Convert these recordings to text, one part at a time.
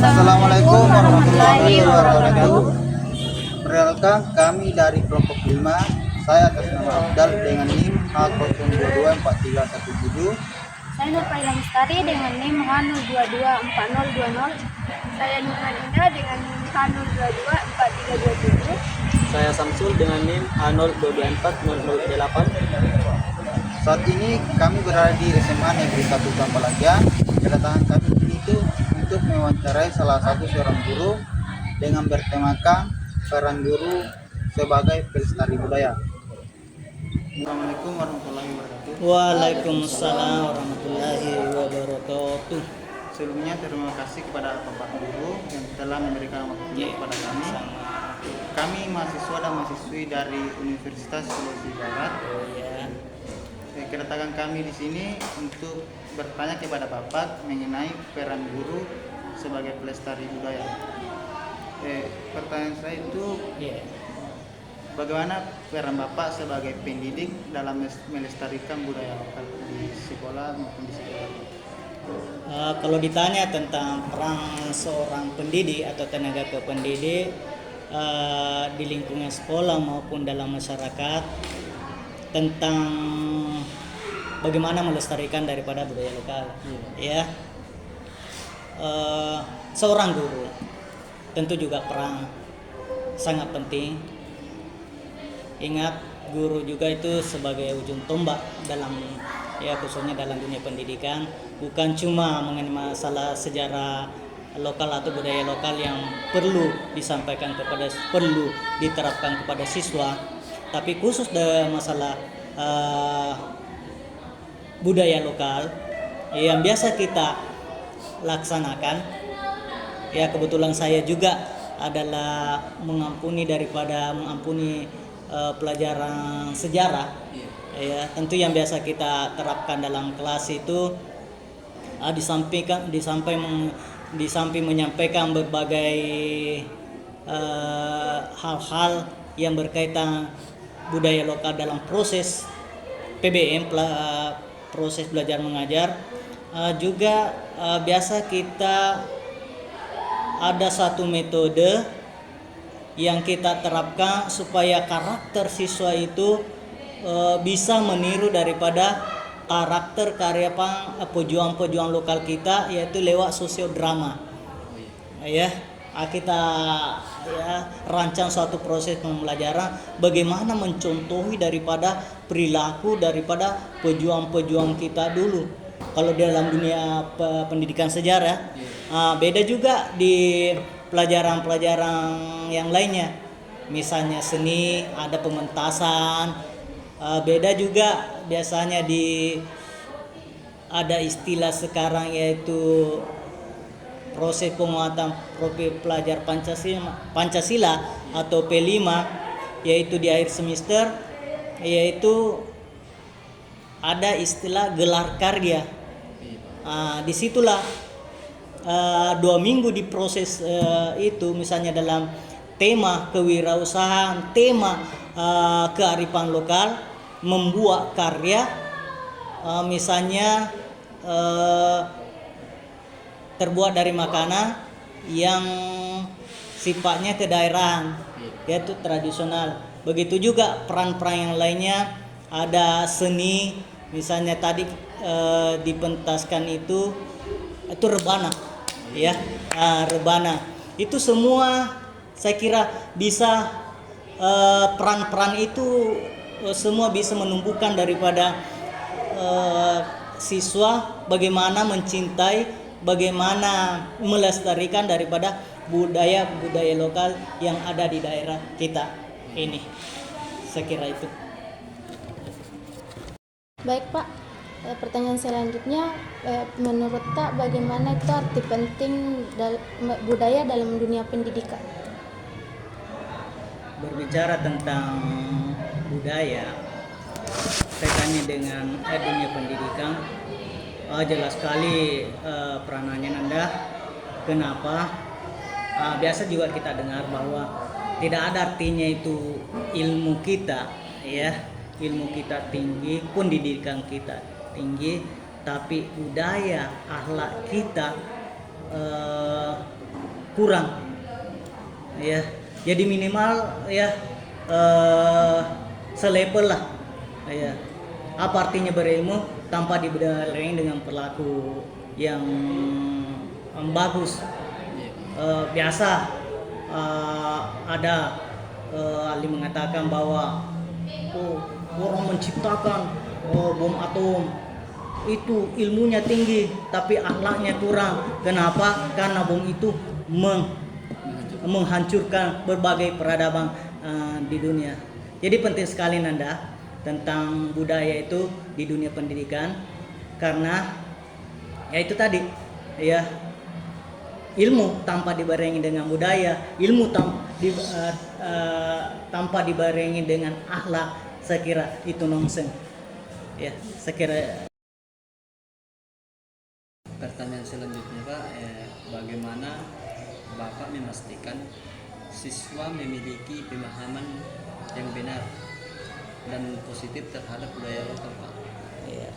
Assalamualaikum warahmatullahi wabarakatuh. Perkenalkan, kami dari kelompok 5. Saya atas nama Abdal dengan NIM H0224317. Saya Nurfaila Mustari dengan NIM H0224020. Saya Nurman Indah dengan NIM H0224327. Saya Samsul dengan NIM H02240008. Saat ini kami berada di SMA Negeri 1 Tampalagia. Kedatangan kami ini itu untuk mewawancarai salah satu seorang guru dengan bertemakan peran guru sebagai pelestari budaya. Assalamualaikum warahmatullahi wabarakatuh. Waalaikumsalam warahmatullahi wabarakatuh. Sebelumnya terima kasih kepada Bapak Guru yang telah memberikan waktunya kepada kami. Kami mahasiswa dan mahasiswi dari Universitas Sulawesi Barat. Kedatangan kami di sini untuk bertanya kepada Bapak mengenai peran guru sebagai pelestari budaya. Pertanyaan saya itu, bagaimana peran Bapak sebagai pendidik dalam melestarikan budaya lokal di sekolah maupun di sekolah? Kalau ditanya tentang peran seorang pendidik atau tenaga kependidik di lingkungan sekolah maupun dalam masyarakat tentang bagaimana melestarikan daripada budaya lokal, seorang guru tentu juga peran sangat penting. Ingat, guru juga itu sebagai ujung tombak dalam khususnya dalam dunia pendidikan, bukan cuma mengenai masalah sejarah lokal atau budaya lokal yang perlu disampaikan perlu diterapkan kepada siswa, tapi khusus dalam masalah budaya lokal yang biasa kita laksanakan. Kebetulan saya juga adalah mengampuni pelajaran sejarah. Tentu yang biasa kita terapkan dalam kelas itu di samping menyampaikan berbagai hal-hal yang berkaitan budaya lokal dalam proses PBM, proses belajar mengajar, juga biasa kita ada satu metode yang kita terapkan supaya karakter siswa itu bisa meniru daripada karakter karya pejuang-pejuang lokal kita, yaitu lewat sosiodrama. Kita rancang suatu proses pembelajaran bagaimana mencontohi daripada perilaku daripada pejuang-pejuang kita dulu. Kalau dalam dunia pendidikan sejarah, beda juga di pelajaran-pelajaran yang lainnya. Misalnya seni, ada pementasan, beda juga biasanya ada istilah sekarang yaitu proses penguatan profil pelajar Pancasila atau P5, yaitu di akhir semester, yaitu ada istilah gelar karya. Disitulah 2 minggu di proses itu, misalnya dalam tema kewirausahaan, tema kearifan lokal, membuat karya, misalnya terbuat dari makanan yang sifatnya kedaerahan, yaitu tradisional. Begitu juga peran-peran yang lainnya, ada seni, misalnya tadi dipentaskan itu rebana, rebana. Itu semua saya kira bisa, peran-peran itu semua bisa menumbuhkan daripada siswa bagaimana mencintai, bagaimana melestarikan daripada budaya lokal yang ada di daerah kita ini. Saya kira itu. Baik Pak, pertanyaan selanjutnya, menurut Pak bagaimana itu arti penting budaya dalam dunia pendidikan? Berbicara tentang budaya kaitannya dengan dunia pendidikan, jelas sekali peranannya Nanda. Kenapa? Biasa juga kita dengar bahwa tidak ada artinya itu ilmu kita tinggi, pendidikan kita tinggi, tapi budaya akhlak kita kurang ya. Jadi minimal ya selevel lah ya. Apa artinya berilmu tanpa dibarengi dengan perilaku yang bagus. Biasa ada ahli mengatakan bahwa orang menciptakan bom atom itu ilmunya tinggi tapi akhlaknya kurang. Kenapa? Karena bom itu menghancurkan berbagai peradaban di dunia. Jadi penting sekali Nanda tentang budaya itu di dunia pendidikan, karena ya itu tadi ya, ilmu tanpa dibarengi dengan budaya, ilmu tanpa dibarengi dengan akhlak, saya kira itu nonsens ya. Saya kira. Pertanyaan selanjutnya Pak, bagaimana Bapak memastikan siswa memiliki pemahaman yang benar dan positif terhadap budaya lokal Pak? Ya.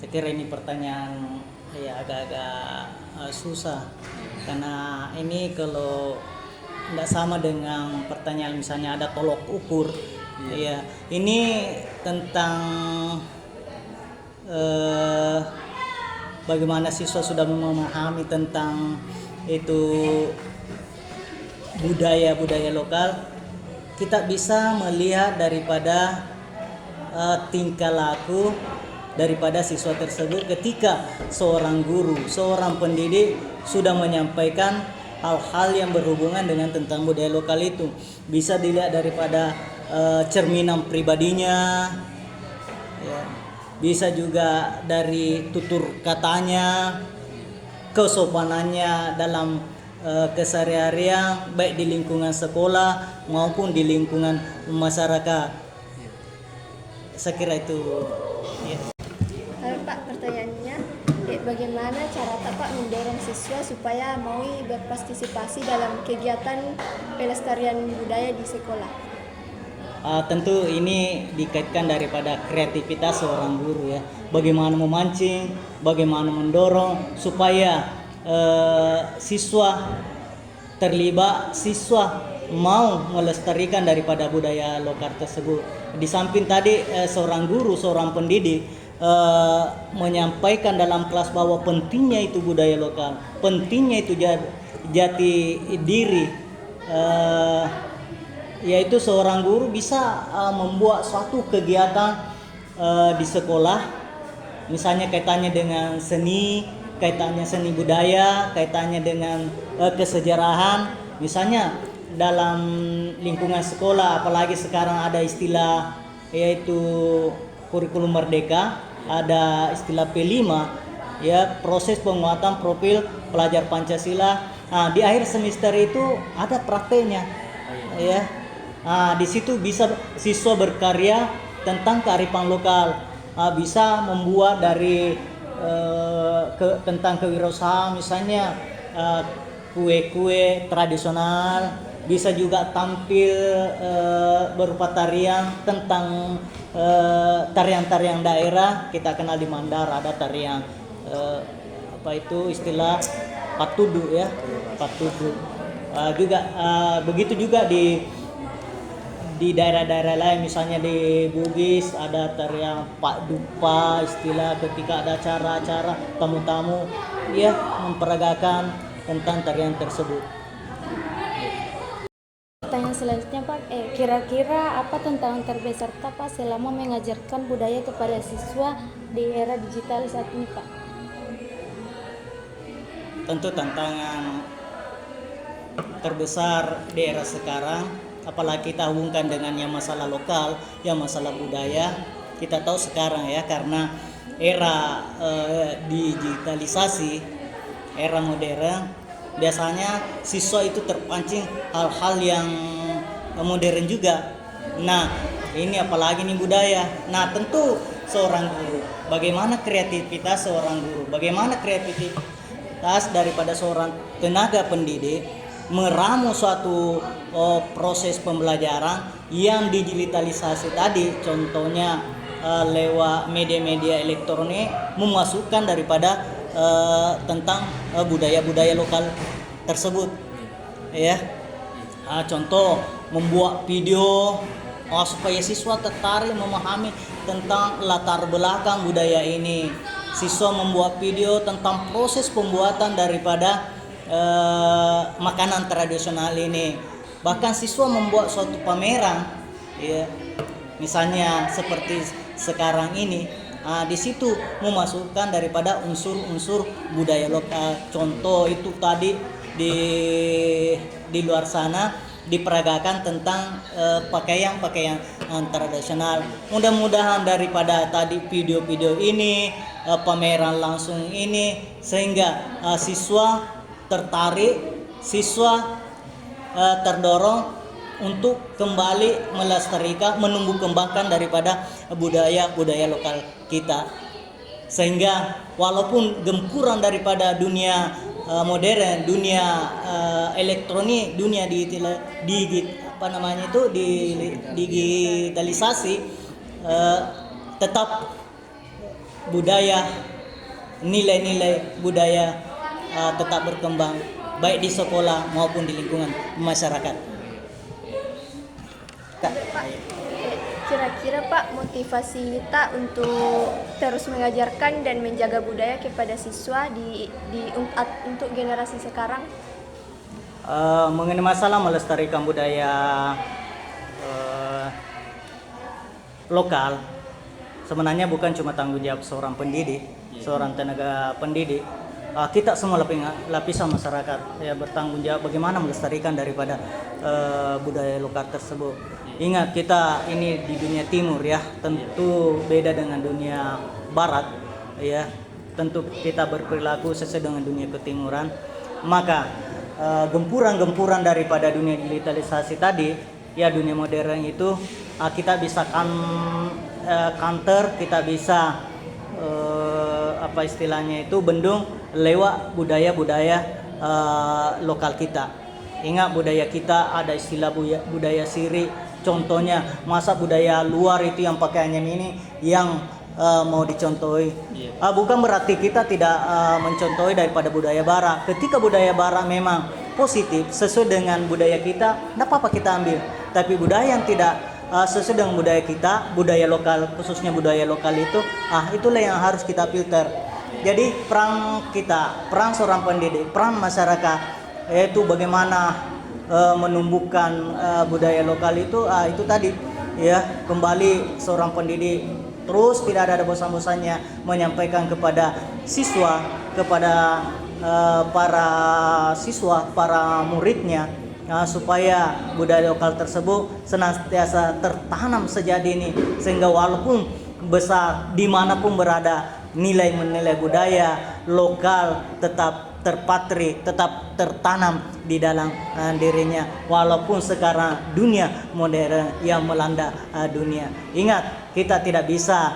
Saya kira ini pertanyaan ya agak-agak susah, karena ini kalau tidak sama dengan pertanyaan misalnya ada tolok ukur. Ya, ini tentang bagaimana siswa sudah memahami tentang itu budaya lokal. Kita bisa melihat daripada tingkah laku daripada siswa tersebut ketika seorang guru, seorang pendidik sudah menyampaikan hal-hal yang berhubungan dengan tentang budaya lokal itu. Bisa dilihat daripada cerminan pribadinya ya. Bisa juga dari tutur katanya, kesopanannya dalam keseharian, baik di lingkungan sekolah maupun di lingkungan masyarakat. Saya kira itu ya. Pak, pertanyaannya, bagaimana cara Pak mendorong siswa supaya mau berpartisipasi dalam kegiatan pelestarian budaya di sekolah? Tentu ini dikaitkan daripada kreativitas seorang guru ya. Bagaimana memancing, bagaimana mendorong supaya siswa terlibat, siswa mau melestarikan daripada budaya lokal tersebut. Di samping tadi seorang guru, seorang pendidik menyampaikan dalam kelas bahwa pentingnya itu budaya lokal, pentingnya itu jati diri, yaitu seorang guru bisa membuat suatu kegiatan di sekolah, misalnya kaitannya dengan seni, kaitannya seni budaya, kaitannya dengan kesejarahan. Misalnya dalam lingkungan sekolah, apalagi sekarang ada istilah yaitu kurikulum merdeka, ada istilah P5 ya, proses penguatan profil pelajar Pancasila. Nah, di akhir semester itu ada prakteknya ya. Nah, di situ bisa siswa berkarya tentang kearifan lokal, bisa membuat dari tentang kewirausahaan, misalnya kue-kue tradisional, bisa juga tampil berupa tarian tentang tarian-tarian daerah. Kita kenal di Mandar ada tarian apa itu istilah patudu ya, patudu. Juga begitu juga di daerah-daerah lain, misalnya di Bugis ada tarian Pak Dupa, istilah ketika ada acara-acara tamu-tamu ya memperagakan tentang tarian tersebut. Pertanyaan selanjutnya Pak, kira-kira apa tantangan terbesar Pak selama mengajarkan budaya kepada siswa di era digital saat ini Pak? Tentu tantangan terbesar di era sekarang, apalagi kita hubungkan dengan yang masalah lokal, yang masalah budaya. Kita tahu sekarang ya, karena era digitalisasi, era modern, biasanya siswa itu terpancing hal-hal yang modern juga. Nah, ini apalagi nih budaya. Nah, tentu seorang guru, bagaimana kreativitas seorang guru, bagaimana kreativitas daripada seorang tenaga pendidik meramu suatu proses pembelajaran yang digitalisasi tadi, contohnya lewat media-media elektronik, memasukkan daripada tentang budaya-budaya lokal tersebut, ya. Contoh membuat video supaya siswa tertarik memahami tentang latar belakang budaya ini. Siswa membuat video tentang proses pembuatan daripada makanan tradisional ini. Bahkan siswa membuat suatu pameran, ya, misalnya seperti sekarang ini, di situ memasukkan daripada unsur-unsur budaya lokal. Contoh itu tadi di luar sana diperagakan tentang pakaian-pakaian tradisional. Mudah-mudahan daripada tadi video-video ini, pameran langsung ini, sehingga siswa tertarik, siswa terdorong untuk kembali melestarikan, menumbuh kembangkan daripada budaya lokal kita. Sehingga walaupun gempuran daripada dunia modern, dunia elektronik, dunia digitalisasi, tetap budaya, nilai-nilai budaya tetap berkembang baik di sekolah maupun di lingkungan masyarakat. Pak, kira-kira Pak, motivasi kita untuk terus mengajarkan dan menjaga budaya kepada siswa untuk generasi sekarang? Mengenai masalah melestarikan budaya lokal, sebenarnya bukan cuma tanggung jawab seorang pendidik, seorang tenaga pendidik. Kita semua lapisan masyarakat ya bertanggung jawab bagaimana melestarikan daripada budaya lokal tersebut. Ingat, kita ini di dunia timur ya, tentu beda dengan dunia barat ya. Tentu kita berperilaku sesuai dengan dunia ketimuran. Maka gempuran-gempuran daripada dunia digitalisasi tadi ya, dunia modern itu kita bisa counter, kita bisa apa istilahnya itu, bendung lewat budaya-budaya lokal kita. Ingat, budaya kita ada istilah budaya siri. Contohnya, masa budaya luar itu yang pakaiannya ini yang mau dicontohi. Bukan berarti kita tidak mencontohi daripada budaya barat. Ketika budaya barat memang positif sesuai dengan budaya kita, tidak apa-apa kita ambil. Tapi budaya yang tidak sesuai dengan budaya kita, budaya lokal, khususnya budaya lokal itu, itulah yang harus kita filter. Jadi peran kita, peran seorang pendidik, peran masyarakat, yaitu bagaimana menumbuhkan budaya lokal itu tadi ya, kembali seorang pendidik terus tidak ada bosan-bosannya menyampaikan kepada siswa, kepada para siswa, para muridnya, supaya budaya lokal tersebut senantiasa tertanam sejak dini, sehingga walaupun besar dimanapun berada, nilai-nilai budaya lokal tetap terpatri, tetap tertanam di dalam dirinya, walaupun sekarang dunia modern yang melanda dunia. Ingat, kita tidak bisa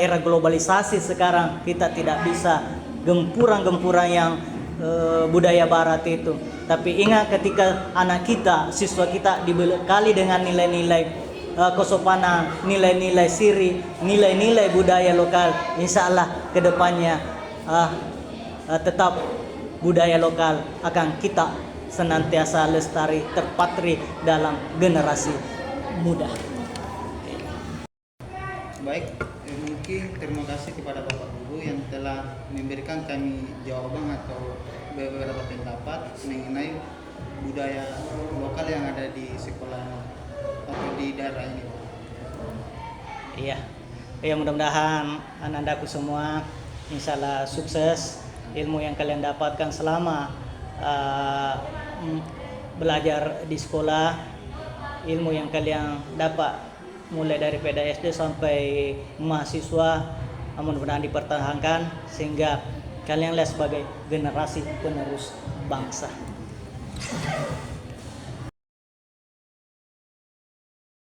era globalisasi sekarang, kita tidak bisa gempuran-gempuran yang budaya barat itu. Tapi ingat, ketika anak kita, siswa kita dibekali dengan nilai-nilai kesopanan, nilai-nilai siri, nilai-nilai budaya lokal, insya Allah kedepannya tetap budaya lokal akan kita senantiasa lestari, terpatri dalam generasi muda. Baik, mungkin terima kasih kepada Bapak Guru yang telah memberikan kami jawaban atau beberapa pendapat mengenai budaya lokal yang ada di sekolah atau di daerah ini. Iya, mudah-mudahan anak-anakku semua insya Allah sukses. Ilmu yang kalian dapatkan selama belajar di sekolah, ilmu yang kalian dapat mulai dari SD sampai mahasiswa, mudah-mudahan dipertahankan sehingga kalianlah sebagai generasi penerus bangsa.